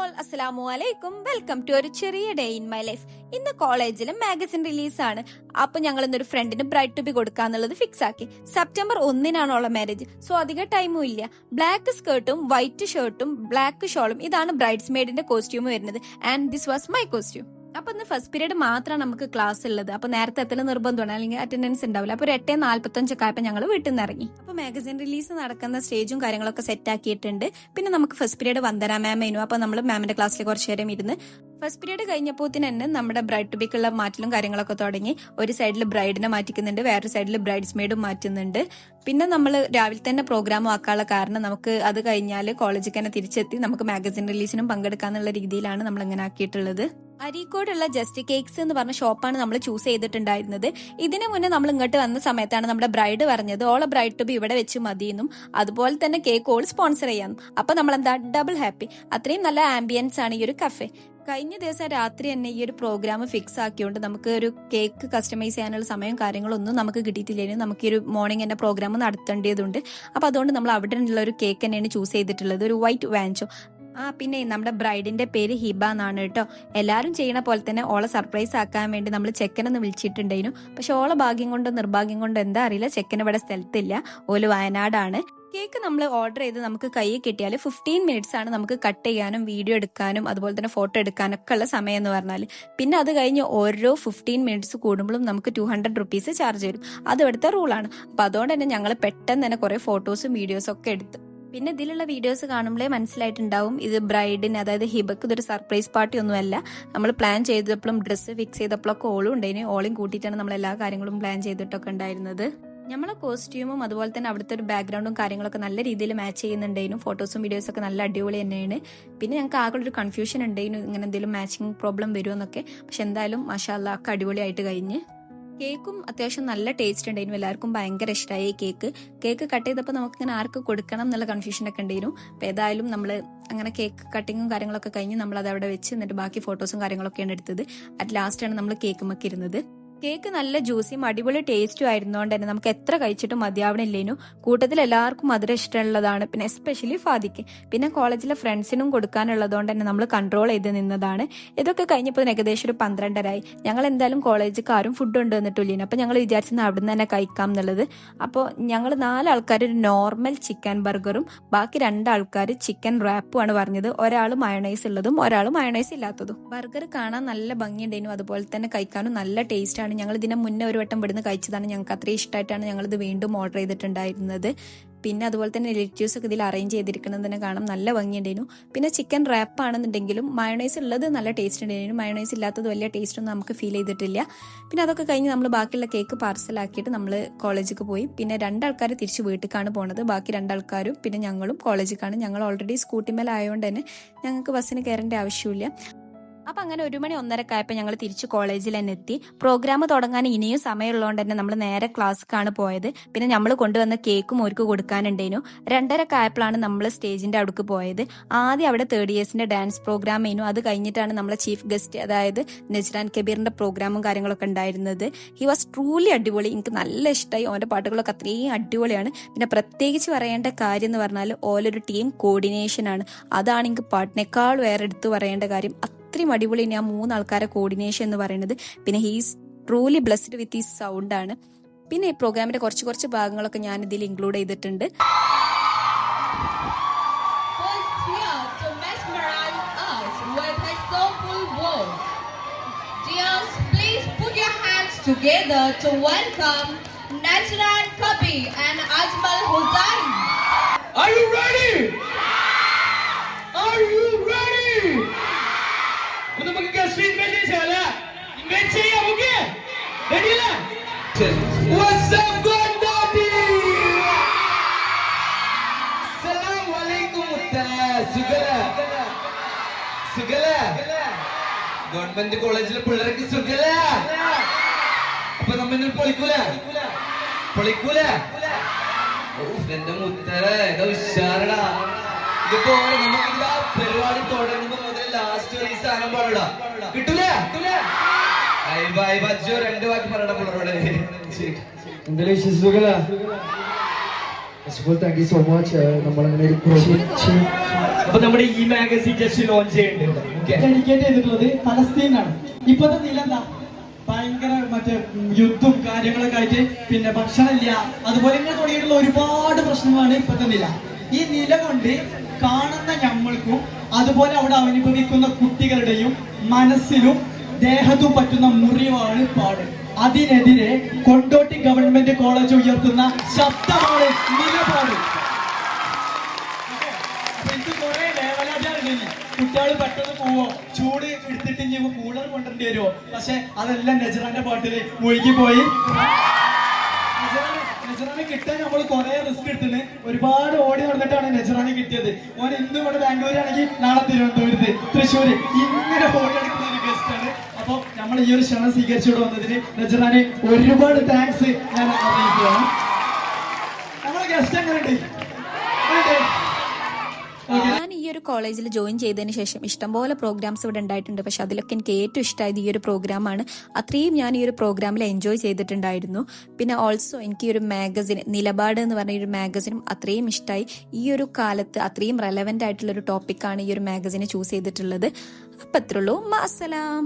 All അസ്സലാമു അലൈക്കും. Welcome to ഒരു ചെറിയ ഡേ ഇൻ മൈ ലൈഫ്. ഇന്ന് കോളേജിൽ മാഗസിൻ റിലീസാണ്. അപ്പൊ ഞങ്ങൾ ഇന്നൊരു ഫ്രണ്ടിന് ബ്രൈഡ് ടു ബി കൊടുക്കാന്നുള്ളത് ഫിക്സ് ആക്കി. സെപ്റ്റംബർ 1-നാണ് ഓളെ മാരേജ്. സോ അധികം ടൈമും ഇല്ല. ബ്ലാക്ക് സ്കേർട്ടും വൈറ്റ് ഷർട്ടും ബ്ലാക്ക് ഷോളും ഇതാണ് ബ്രൈഡ്സ് മെയ്ഡിന്റെ കോസ്റ്റ്യൂം വരുന്നത്. And this was my costume. അപ്പൊ ഇന്ന് ഫസ്റ്റ് പീരീഡ് മാത്രമാണ് നമുക്ക് ക്ലാസ് ഉള്ളത്. അപ്പൊ നേരത്തെ എത്തല് നിർബന്ധമാണ്, അല്ലെങ്കിൽ അറ്റൻഡൻസ് ഉണ്ടാവില്ല. അപ്പൊ ഒരു 8:45 ആയപ്പോൾ ഞങ്ങൾ വീട്ടിൽ നിന്ന് ഇറങ്ങി. അപ്പൊ മാഗസിൻ റിലീസ് നടക്കുന്ന സ്റ്റേജും കാര്യങ്ങളൊക്കെ സെറ്റ് ആക്കിയിട്ടുണ്ട്. പിന്നെ നമുക്ക് ഫസ്റ്റ് പീരീഡ് വന്ദന മാമേനു. അപ്പൊ നമ്മൾ മാമിന്റെ ക്ലാസ്സിൽ കുറച്ചു നേരം ഇരുന്ന് ഫസ്റ്റ് പീരീഡ് കഴിഞ്ഞപ്പോൾ തന്നെ നമ്മുടെ ബ്രൈഡ് ടു ബിക്കുള്ള മാറ്റലും കാര്യങ്ങളൊക്കെ തുടങ്ങി. ഒരു സൈഡിൽ ബ്രൈഡിനെ മാറ്റിക്കുന്നുണ്ട്, വേറൊരു സൈഡിൽ ബ്രൈഡ്സ് മെയ്ഡും മാറ്റുന്നുണ്ട്. പിന്നെ നമ്മൾ രാവിലെ തന്നെ പ്രോഗ്രാം ആക്കാനുള്ള കാരണം നമുക്ക് അത് കഴിഞ്ഞാൽ കോളേജിൽ തന്നെ തിരിച്ചെത്തി നമുക്ക് മാഗസിൻ റിലീസിനും പങ്കെടുക്കാന്നുള്ള രീതിയിലാണ് നമ്മൾ ഇങ്ങനെ ആക്കിയിട്ടുള്ളത്. അരീക്കോടുള്ള ജസ്റ്റ് കേക്ക്സ് എന്ന് പറഞ്ഞ ഷോപ്പാണ് നമ്മൾ ചൂസ് ചെയ്തിട്ടുണ്ടായിരുന്നത്. ഇതിനു മുന്നേ നമ്മൾ ഇങ്ങോട്ട് വന്ന സമയത്താണ് നമ്മുടെ ബ്രൈഡ് പറഞ്ഞത് ഓളെ ബ്രൈഡ് ടു ബി ഇവിടെ വെച്ച് മതിയെന്നും അതുപോലെ തന്നെ കേക്ക് ഓൾ സ്പോൺസർ ചെയ്യാനും. അപ്പൊ നമ്മൾ എന്താ ഡബിൾ ഹാപ്പി. അത്രയും നല്ല ആംബിയൻസ് ആണ് ഈ ഒരു കഫേ. കഴിഞ്ഞ ദിവസം രാത്രി തന്നെ ഈ ഒരു പ്രോഗ്രാം ഫിക്സ് ആക്കിയോണ്ട് നമുക്ക് ഒരു കേക്ക് കസ്റ്റമൈസ് ചെയ്യാനുള്ള സമയം കാര്യങ്ങളൊന്നും നമുക്ക് കിട്ടിയിട്ടില്ലെങ്കിൽ നമുക്ക് ഈ ഒരു മോർണിംഗ് തന്നെ പ്രോഗ്രാം നടത്തേണ്ടതുണ്ട്. അപ്പൊ അതുകൊണ്ട് നമ്മൾ അവിടെ ഉള്ള ഒരു കേക്ക് തന്നെയാണ് ചൂസ് ചെയ്തിട്ടുള്ളത്, ഒരു വൈറ്റ് വാഞ്ചോ. പിന്നെ നമ്മുടെ ബ്രൈഡിന്റെ പേര് ഹിബ എന്നാണ് കേട്ടോ. എല്ലാവരും ചെയ്യണ പോലെ തന്നെ ഓളെ സർപ്രൈസ് ആക്കാൻ വേണ്ടി നമ്മൾ ചെക്കനൊന്ന് വിളിച്ചിട്ടുണ്ടായിരുന്നു. പക്ഷെ ഓളെ ഭാഗ്യം കൊണ്ടോ നിർഭാഗ്യം കൊണ്ടോ എന്താ അറിയില്ല, ചെക്കൻ ഇവിടെ സ്ഥലത്തില്ല, ഓല് വയനാടാണ്. കേക്ക് നമ്മൾ ഓർഡർ ചെയ്ത് നമുക്ക് കയ്യിൽ കിട്ടിയാൽ 15 മിനിറ്റ്സ് ആണ് നമുക്ക് കട്ട് ചെയ്യാനും വീഡിയോ എടുക്കാനും അതുപോലെ തന്നെ ഫോട്ടോ എടുക്കാനൊക്കെ ഉള്ള സമയം എന്ന് പറഞ്ഞാൽ. പിന്നെ അത് കഴിഞ്ഞ് ഓരോ 15 മിനിറ്റ്സ് കൂടുമ്പോഴും നമുക്ക് 200 റുപ്പീസ് ചാർജ് വരും. അത് ഇവിടുത്തെ റൂളാണ്. അപ്പൊ അതുകൊണ്ട് തന്നെ ഞങ്ങൾ പെട്ടെന്ന് തന്നെ കുറെ ഫോട്ടോസും വീഡിയോസും ഒക്കെ എടുത്തു. പിന്നെ ഇതിലുള്ള വീഡിയോസ് കാണുമ്പോഴേ മനസ്സിലായിട്ടുണ്ടാവും ഇത് ബ്രൈഡിന്, അതായത് ഹിബക്ക് ഇതൊരു സർപ്രൈസ് പാർട്ടി ഒന്നുമല്ല. നമ്മൾ പ്ലാൻ ചെയ്തപ്പോഴും ഡ്രസ്സ് ഫിക്സ് ചെയ്തപ്പോഴൊക്കെ ഓളും ഉണ്ടായിരുന്നു. ഓളയും കൂട്ടിയിട്ടാണ് നമ്മൾ എല്ലാ കാര്യങ്ങളും പ്ലാൻ ചെയ്തിട്ടൊക്കെ ഉണ്ടായിരുന്നത്. നമ്മളെ കോസ്റ്റ്യൂമും അതുപോലെ തന്നെ അവിടുത്തെ ഒരു ബാക്ക്ഗ്രൗണ്ടും കാര്യങ്ങളൊക്കെ നല്ല രീതിയിൽ മാച്ച് ചെയ്യുന്നുണ്ടായിരുന്നു. ഫോട്ടോസും വീഡിയോസും ഒക്കെ നല്ല അടിപൊളി തന്നെയാണ്. പിന്നെ ഞങ്ങൾക്ക് ആകെ ഒരു കൺഫ്യൂഷൻ ഉണ്ടായിരുന്നു, ഇങ്ങനെ എന്തെങ്കിലും മാച്ചിങ് പ്രോബ്ലം വരുമെന്നൊക്കെ. പക്ഷെ എന്തായാലും മാഷാ അല്ലാ ഒക്കെ അടിപൊളിയായിട്ട് കഴിഞ്ഞ്. കേക്കും അത്യാവശ്യം നല്ല ടേസ്റ്റ് ഉണ്ടായിരുന്നു. എല്ലാവർക്കും ഭയങ്കര ഇഷ്ടമായി കേക്ക് കട്ട് ചെയ്തപ്പോൾ നമുക്കിങ്ങനെ ആർക്ക് കൊടുക്കണം എന്നുള്ള കൺഫ്യൂഷൻ ഒക്കെ ഉണ്ടായിരുന്നു. അപ്പോൾ ഏതായാലും നമ്മൾ അങ്ങനെ കേക്ക് കട്ടിങ്ങും കാര്യങ്ങളൊക്കെ കഴിഞ്ഞ് നമ്മൾ അത് അവിടെ വെച്ച് എന്നിട്ട് ബാക്കി ഫോട്ടോസും കാര്യങ്ങളൊക്കെയാണ് എടുത്തത്. അറ്റ് ലാസ്റ്റാണ് നമ്മൾ കേക്കുമൊക്കെ ഇരുന്നത്. കേക്ക് നല്ല ജ്യൂസിയും അടിപൊളി ടേസ്റ്റും ആയിരുന്നോണ്ട് തന്നെ നമുക്ക് എത്ര കഴിച്ചിട്ടും മതിയാവണില്ലേനു. കൂട്ടത്തിൽ എല്ലാവർക്കും മധുരം ഇഷ്ടമുള്ളതാണ്, പിന്നെ എസ്പെഷ്യലി ഫാദിക്ക്. പിന്നെ കോളേജിലെ ഫ്രണ്ട്സിനും കൊടുക്കാനുള്ളതുകൊണ്ട് തന്നെ നമ്മൾ കൺട്രോൾ ചെയ്ത് നിന്നതാണ്. ഇതൊക്കെ കഴിഞ്ഞപ്പോൾ ഏകദേശം ഒരു 12:30 ഞങ്ങൾ എന്തായാലും കോളേജിൽ ആരും ഫുഡ് കൊണ്ടുവന്നിട്ടില്ലേനു. അപ്പൊ ഞങ്ങൾ വിചാരിച്ചത് അവിടെ നിന്ന് തന്നെ കഴിക്കാം എന്നുള്ളത്. അപ്പോൾ ഞങ്ങൾ 4 ആൾക്കാർ ഒരു നോർമൽ ചിക്കൻ ബർഗറും ബാക്കി 2 ആൾക്കാർ ചിക്കൻ റാപ്പും ആണ് പറഞ്ഞത്. ഒരാൾ മയോണൈസ് ഉള്ളതും ഒരാൾ മയോണൈസ് ഇല്ലാത്തതും. ബർഗർ കാണാൻ നല്ല ഭംഗിയുണ്ടായിരുന്നു, അതുപോലെ തന്നെ കഴിക്കാനും നല്ല ടേസ്റ്റ് ആണ്. ഞങ്ങൾ ഇതിനെ മുന്നേ ഒരു വട്ടം ഇവിടുന്ന് കഴിച്ചതാണ്. ഞങ്ങൾക്ക് അത്രയും ഇഷ്ടമായിട്ടാണ് ഞങ്ങളിത് വീണ്ടും ഓർഡർ ചെയ്തിട്ടുണ്ടായിരുന്നത്. പിന്നെ അതുപോലെ തന്നെ ലെറ്റ്യൂസ് ഒക്കെ ഇതിൽ അറേഞ്ച് ചെയ്തിരിക്കുന്നത് തന്നെ കാണാൻ നല്ല ഭംഗിയുണ്ടായിരുന്നു. പിന്നെ ചിക്കൻ റാപ്പ് ആണെന്നുണ്ടെങ്കിലും മയോണൈസ് ഉള്ളത് നല്ല ടേസ്റ്റ് ഉണ്ടായിരുന്നു, മയോണൈസ് ഇല്ലാത്തത് വലിയ ടേസ്റ്റ് ഒന്നും നമുക്ക് ഫീൽ ചെയ്തിട്ടില്ല. പിന്നെ അതൊക്കെ കഴിഞ്ഞ് നമ്മൾ ബാക്കിയുള്ള കേക്ക് പാർസലാക്കിയിട്ട് നമ്മൾ കോളേജിലേക്ക് പോയി. പിന്നെ 2 ആൾക്കാർ തിരിച്ച് വീട്ടിലേക്കാണ് പോണത്. ബാക്കി 2 ആൾക്കാരും പിന്നെ ഞങ്ങളും കോളേജിലേക്കാണ്. ഞങ്ങൾ ഓൾറെഡി സ്കൂട്ടിമേലായതുകൊണ്ട് തന്നെ ഞങ്ങൾക്ക് ബസ്സിന് കയറേണ്ട ആവശ്യമില്ല. അപ്പൊ അങ്ങനെ 1 മണി 1:30 ആയപ്പോൾ ഞങ്ങൾ തിരിച്ച് കോളേജിൽ തന്നെ എത്തി. പ്രോഗ്രാം തുടങ്ങാൻ ഇനിയും സമയമുള്ളതുകൊണ്ട് തന്നെ നമ്മൾ നേരെ ക്ലാസ്സിക്കാണ് പോയത്. പിന്നെ നമ്മൾ കൊണ്ടുവന്ന കേക്കും ഓർക്ക് കൊടുക്കാനുണ്ടായിരുന്നു. 2:30 ആയപ്പോഴാണ് നമ്മൾ സ്റ്റേജിന്റെ അവിടേക്ക് പോയത്. ആദ്യം അവിടെ 3rd ഇയേഴ്സിന്റെ ഡാൻസ് പ്രോഗ്രാം ആയിരുന്നു. അത് കഴിഞ്ഞിട്ടാണ് നമ്മളെ ചീഫ് ഗസ്റ്റ് അതായത് നജ്റാൻ കബീറിന്റെ പ്രോഗ്രാമും കാര്യങ്ങളൊക്കെ ഉണ്ടായിരുന്നത്. ഹി വാസ് ട്രൂലി അടിപൊളി. എനിക്ക് നല്ല ഇഷ്ടമായി. ഓന്റെ പാട്ടുകളൊക്കെ അത്രയും അടിപൊളിയാണ്. പിന്നെ പ്രത്യേകിച്ച് പറയേണ്ട കാര്യം എന്ന് പറഞ്ഞാൽ ഓലൊരു ടീം കോർഡിനേഷൻ ആണ്. അതാണ് എനിക്ക് പാട്ടിനേക്കാൾ വേറെ എടുത്തു പറയേണ്ട കാര്യം. അത്രയും അടിപൊളി ആ 3 ആൾക്കാരെ കോർഡിനേഷൻ എന്ന് പറയുന്നത്. പിന്നെ ഹീസ് ട്രൂലി ബ്ലെസ്ഡ് വിത്ത് ഈ സൗണ്ട് ആണ്. പിന്നെ ഈ പ്രോഗ്രാമിന്റെ കുറച്ച് ഭാഗങ്ങളൊക്കെ ഞാൻ ഇതിൽ ഇൻക്ലൂഡ് ചെയ്തിട്ടുണ്ട്. Together to welcome Najran Kabi and Ajmal Hussain. Are you ready? Are you ready? Untuk mengikat street message lah. Invent ya mungkin. Ready lah? What's up Gondadi? Assalamualaikum Sugala. Government കോളേജിലെ പിള്ളേർക്ക് സുഖല. അപ്പൊ നമ്മ പൊളിക്കൂല എന്റെ മുത്തര ഏതാ ഉഷാറടാ. ഇതിപ്പോ നമുക്ക് പരിപാടി തുടങ്ങുമ്പോ മുതൽ ലാസ്റ്റ് വരെ ഈ സാധനം പാടാ. കിട്ടൂല 2 വാക്ക് പറയണ പിള്ളേരോട്. First of all, thank you so much. നമ്മളങ്ങനെ ഒരു അപ്പൊ നമ്മുടെ ഈ മാഗസിൻ ജസ്റ്റ് ലോഞ്ച് ചെയ്യുന്നുണ്ട്. ഓക്കെ, ഡെഡിക്കേറ്റ് ചെയ്തിട്ടുള്ളത് ഫലസ്തീനാണ്. ഇപ്പത്തെ നില എന്താ, ഭയങ്കര മറ്റേ യുദ്ധം കാര്യങ്ങളൊക്കെ ആയിട്ട്, പിന്നെ ഭക്ഷണമില്ല, അതുപോലെ ഇങ്ങനെ തുടങ്ങിയിട്ടുള്ള ഒരുപാട് പ്രശ്നങ്ങളാണ് ഇപ്പത്തെ നില. ഈ നില കൊണ്ട് കാണുന്ന ഞമ്മൾക്കും അതുപോലെ അവിടെ അനുഭവിക്കുന്ന കുട്ടികളുടെയും മനസ്സിലും ദേഹത്തും പറ്റുന്ന മുറിവാണ് പാട്. അതിനെതിരെ കൊണ്ടോട്ടി ഗവൺമെന്റ് കോളേജ് ഉയർത്തുന്ന ശബ്ദമാണ് നിലപാട്. എനിക്ക് കുറെ ലേവലാതിയാണ്. കുട്ടികൾ പെട്ടെന്ന് പോവോ, ചൂട് എടുത്തിട്ട് ഇനി കൂളർ കൊണ്ടുവരേണ്ടി വരുമോ? പക്ഷെ അതെല്ലാം നജറാന്റെ പാട്ടില് മുഴുകിപ്പോയി. നജറാനെ കിട്ടാൻ നമ്മൾ കുറെ റിസ്ക് എടുത്തിന്, ഒരുപാട് ഓടി നടന്നിട്ടാണ് നജറാനെ കിട്ടിയത്. ഓൻ ഇന്ന് ഇവിടെ ബാംഗ്ലൂരാണെങ്കിൽ നാളെ തിരുവനന്തപുരത്ത്, തൃശ്ശൂര്, ഇങ്ങനെ ഓടി നടക്കുന്ന ഒരു ഗസ്റ്റ് ആണ്. അപ്പൊ നമ്മൾ ഈ ഒരു ക്ഷണം സ്വീകരിച്ചുകൊണ്ട് വന്നതിന് നജറാനെ ഒരുപാട് താങ്ക്സ് ഞാൻ അറിയിക്കുകയാണ്. നമ്മളെ ഗസ്റ്റ് എങ്ങനെയുണ്ട്? ഞാൻ ഈ ഒരു കോളേജിൽ ജോയിൻ ചെയ്തതിന് ശേഷം ഇഷ്ടംപോലെ പ്രോഗ്രാംസ് ഇവിടെ ഉണ്ടായിട്ടുണ്ട്. പക്ഷെ അതിലൊക്കെ എനിക്ക് ഏറ്റവും ഇഷ്ടമായത് ഈ ഒരു പ്രോഗ്രാമാണ്. അത്രയും ഞാൻ ഈ ഒരു പ്രോഗ്രാമിൽ എൻജോയ് ചെയ്തിട്ടുണ്ടായിരുന്നു. പിന്നെ ഓൾസോ എനിക്ക് ഈ ഒരു മാഗസിൻ നിലപാട് എന്ന് പറഞ്ഞ ഒരു മാഗസിനും അത്രയും ഇഷ്ടമായി. ഈ ഒരു കാലത്ത് അത്രയും റെലവെന്റ് ആയിട്ടുള്ള ഒരു ടോപ്പിക്കാണ് ഈ ഒരു മാഗസിനെ ചൂസ് ചെയ്തിട്ടുള്ളത്. അപ്പം അത്രയുള്ളൂ. മാസലാം.